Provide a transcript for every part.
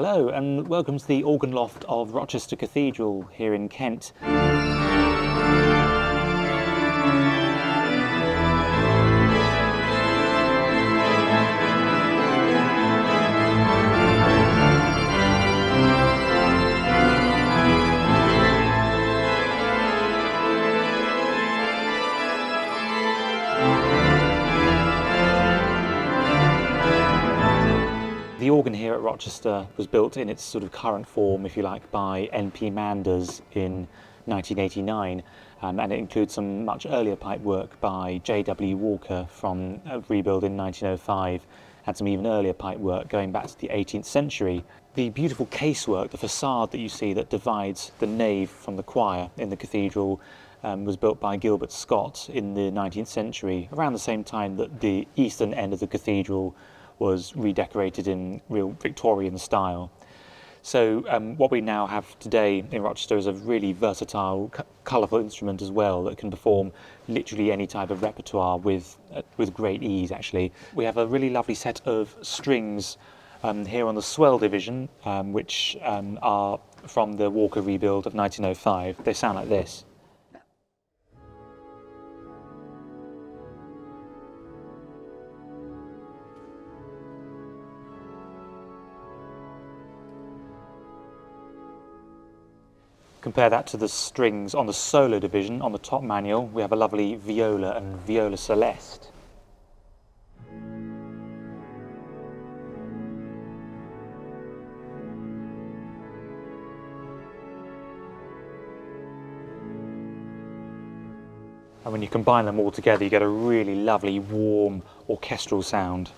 Hello and welcome to the organ loft of Rochester Cathedral here in Kent. The organ here at Rochester was built in its sort of current form, if you like, by N.P. Manders in 1989, and it includes some much earlier pipework by J.W. Walker from a rebuild in 1905, and some even earlier pipework going back to the 18th century. The beautiful casework, the facade that you see that divides the nave from the choir in the cathedral, was built by Gilbert Scott in the 19th century, around the same time that the eastern end of the cathedral was redecorated in real Victorian style. So what we now have today in Rochester is a really versatile, colourful instrument as well that can perform literally any type of repertoire with great ease, actually. We have a really lovely set of strings here on the swell division, which are from the Walker rebuild of 1905. They sound like this. Compare that to the strings on the solo division. On the top manual we have a lovely viola and viola celeste. And when you combine them all together you get a really lovely warm orchestral sound.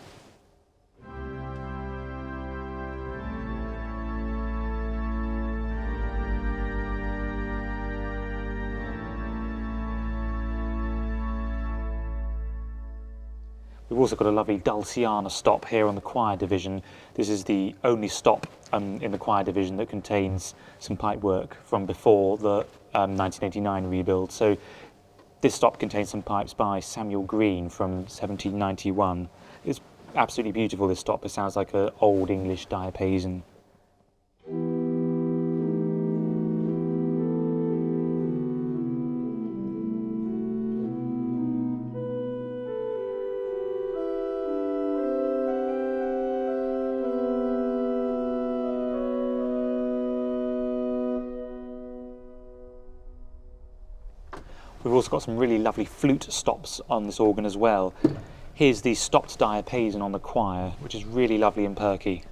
We've also got a lovely Dulciana stop here on the choir division. This is the only stop in the choir division that contains some pipework from before the 1989 rebuild. So this stop contains some pipes by Samuel Green from 1791. It's absolutely beautiful, this stop. It sounds like an old English diapason. We've also got some really lovely flute stops on this organ as well. Here's the stopped diapason on the choir, which is really lovely and perky.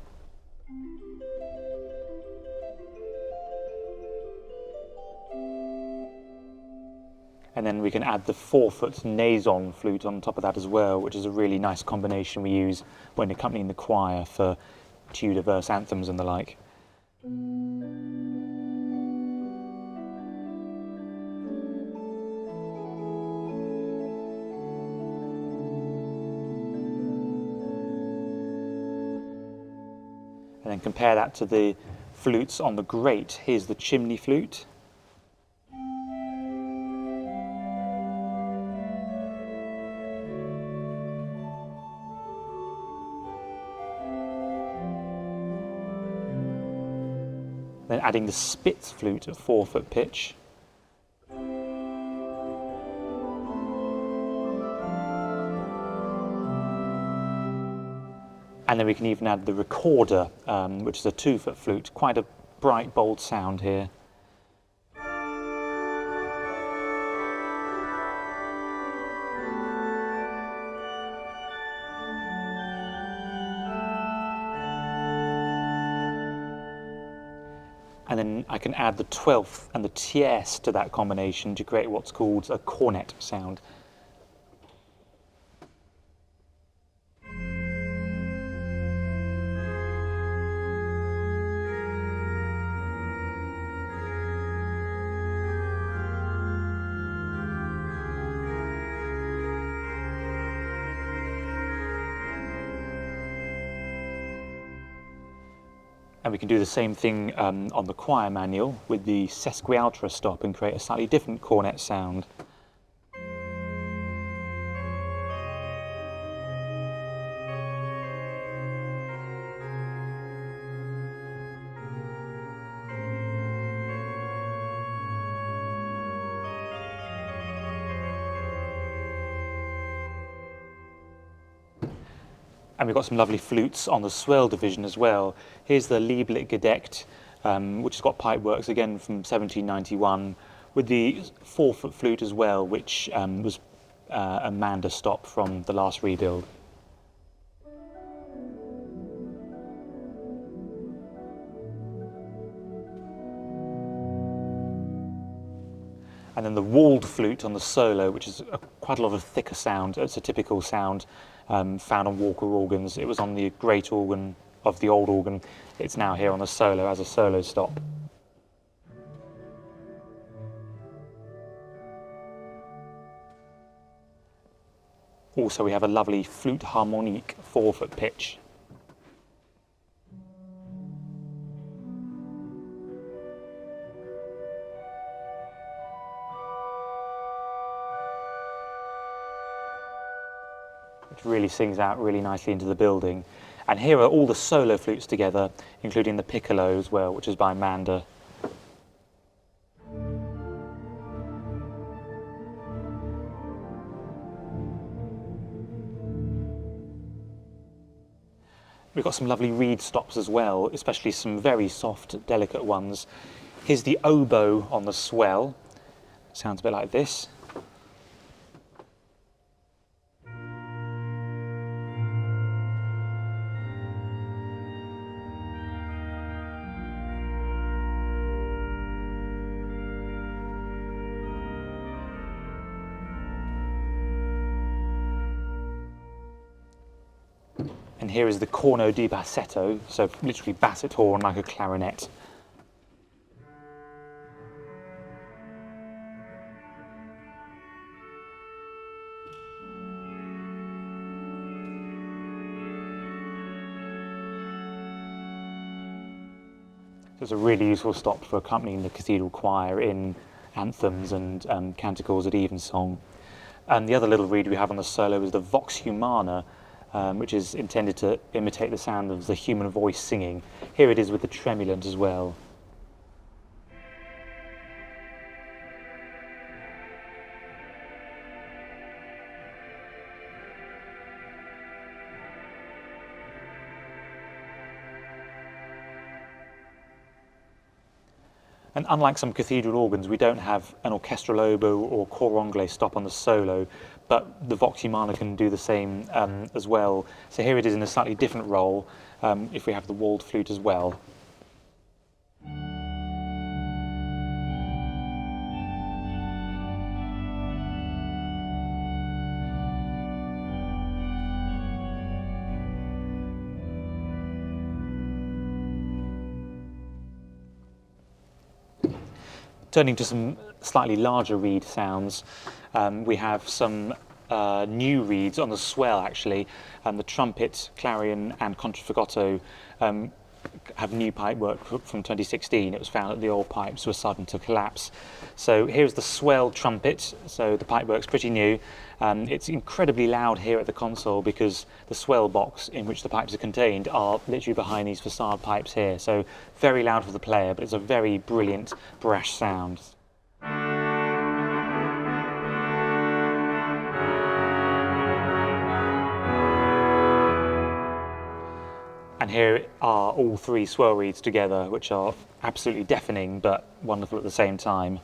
And then we can add the 4-foot nason flute on top of that as well, which is a really nice combination we use when accompanying the choir for Tudor verse anthems and the like. And then compare that to the flutes on the grate. Here's the chimney flute. Then adding the Spitz flute at 4-foot pitch. And then we can even add the recorder, which is a 2-foot flute. Quite a bright, bold sound here. And then I can add the 12th and the tierce to that combination to create what's called a cornet sound. And we can do the same thing on the choir manual with the sesquialtra stop and create a slightly different cornet sound. And we've got some lovely flutes on the swell division as well. Here's the Lieblich gedeckt, which has got pipeworks again from 1791, with the 4-foot flute as well, which was a Mander stop from the last rebuild. And then the walled flute on the solo, which is quite a lot of thicker sound. It's a typical sound found on Walker organs. It was on the great organ of the old organ. It's now here on the solo as a solo stop. Also, we have a lovely flute harmonique 4-foot pitch. Which really sings out really nicely into the building. And here are all the solo flutes together, including the piccolo as well, which is by Mander. We've got some lovely reed stops as well, especially some very soft, delicate ones. Here's the oboe on the swell. Sounds a bit like this. And here is the corno di bassetto, so literally basset horn like a clarinet. So it's a really useful stop for accompanying the cathedral choir in anthems and canticles at evensong. And the other little reed we have on the solo is the vox humana, which is intended to imitate the sound of the human voice singing. Here it is with the tremulant as well. And unlike some cathedral organs, we don't have an orchestral oboe or cor anglais stop on the solo, but the vox humana can do the same as well. So here it is in a slightly different role if we have the walled flute as well. Turning to some slightly larger reed sounds, we have some new reeds on the swell actually. The trumpet, clarion and contraffagotto have new pipework from 2016. It was found that the old pipes were starting to collapse. So here's the swell trumpet, so the pipework's pretty new. It's incredibly loud here at the console because the swell box in which the pipes are contained are literally behind these facade pipes here. So very loud for the player, but it's a very brilliant brash sound. And here are all three swell reeds together, which are absolutely deafening but wonderful at the same time.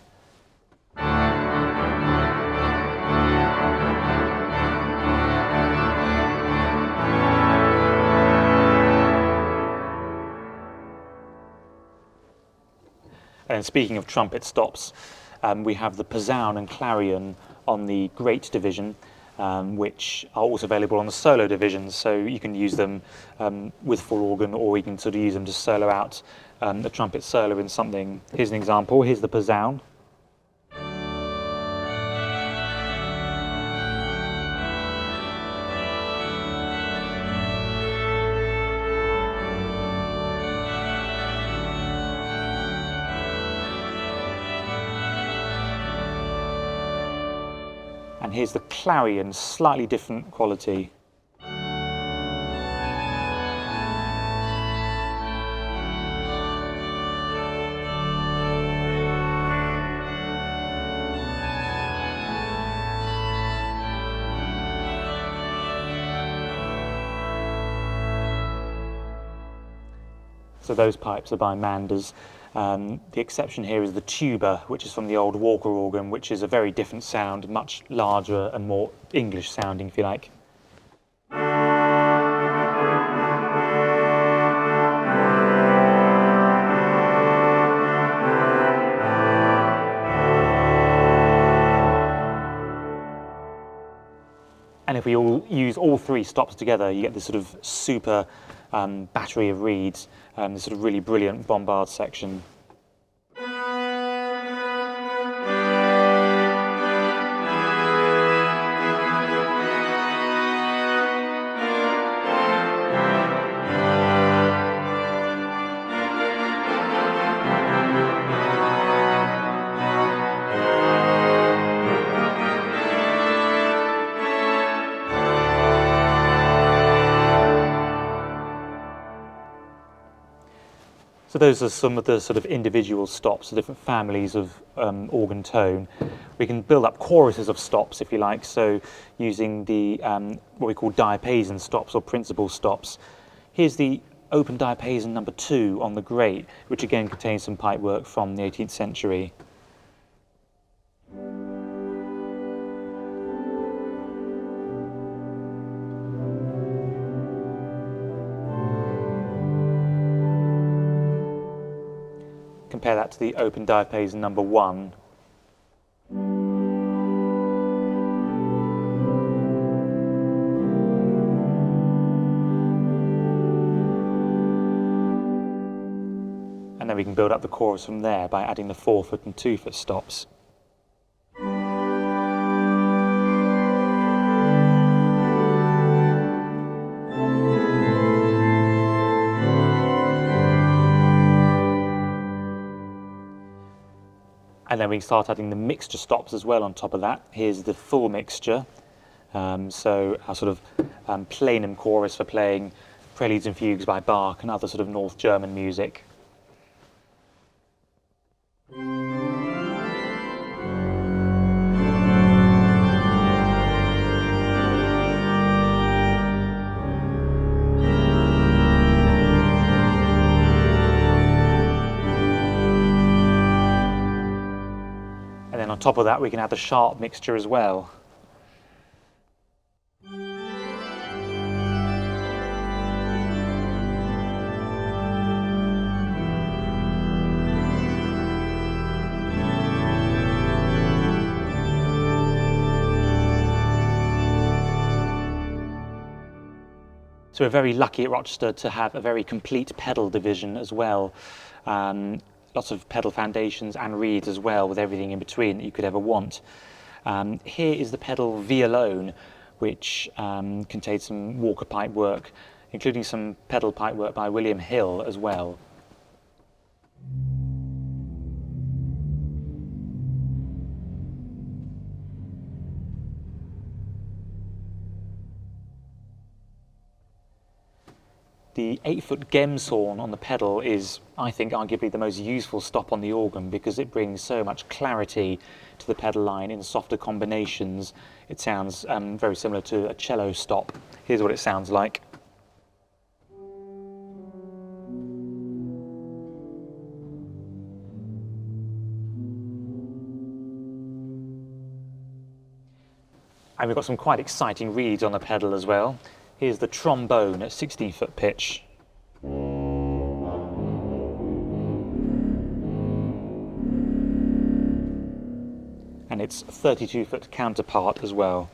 And speaking of trumpet stops, we have the Posaune and clarion on the great division, which are also available on the solo divisions, so you can use them with full organ, or you can sort of use them to solo out a trumpet solo in something. Here's an example. Here's the Posaune. And here's the clarion, slightly different quality. So those pipes are by Manders. The exception here is the tuba, which is from the old Walker organ, which is a very different sound, much larger and more English sounding, if you like. And if we all use all three stops together, you get this sort of super battery of reeds, this sort of really brilliant bombard section. So those are some of the sort of individual stops, the different families of organ tone. We can build up choruses of stops, if you like, so using the what we call diapason stops or principal stops. Here's the open diapason number 2 on the grate, which again contains some pipework from the 18th century. Compare that to the open diapason number 1. And then we can build up the chorus from there by adding the 4-foot and 2-foot stops. And then we start adding the mixture stops as well on top of that. Here's the full mixture. So our sort of plenum chorus for playing preludes and fugues by Bach and other sort of North German music. And then on top of that, we can add the sharp mixture as well. So we're very lucky at Rochester to have a very complete pedal division as well. Lots of pedal foundations and reeds as well, with everything in between that you could ever want. Here is the pedal V alone, which contains some Walker pipe work, including some pedal pipe work by William Hill as well. The 8-foot gemshorn on the pedal is, I think, arguably the most useful stop on the organ because it brings so much clarity to the pedal line in softer combinations. It sounds very similar to a cello stop. Here's what it sounds like. And we've got some quite exciting reeds on the pedal as well. Here's the trombone at 16-foot pitch. And its 32-foot counterpart as well.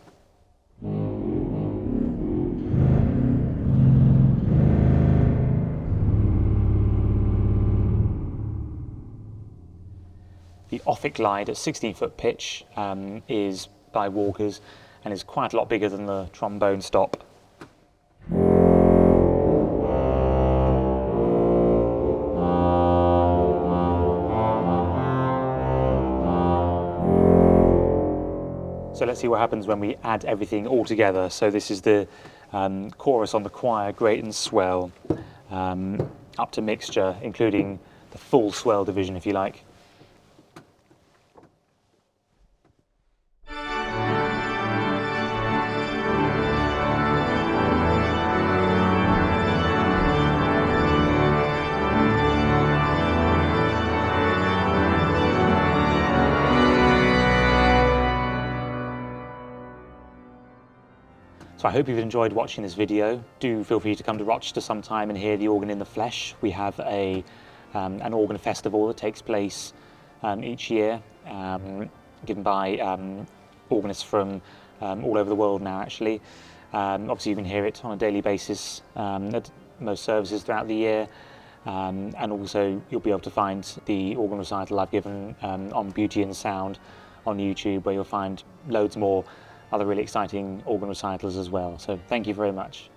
The Offic glide at 16-foot pitch is by Walkers and is quite a lot bigger than the trombone stop. So let's see what happens when we add everything all together. So this is the chorus on the choir, great and swell, up to mixture, including the full swell division, if you like. So I hope you've enjoyed watching this video. Do feel free to come to Rochester sometime and hear the organ in the flesh. We have an organ festival that takes place each year, given by organists from all over the world now, actually. Obviously you can hear it on a daily basis at most services throughout the year, and also you'll be able to find the organ recital I've given on Beauty and Sound on YouTube, where you'll find loads more other really exciting organ recitals as well. So thank you very much.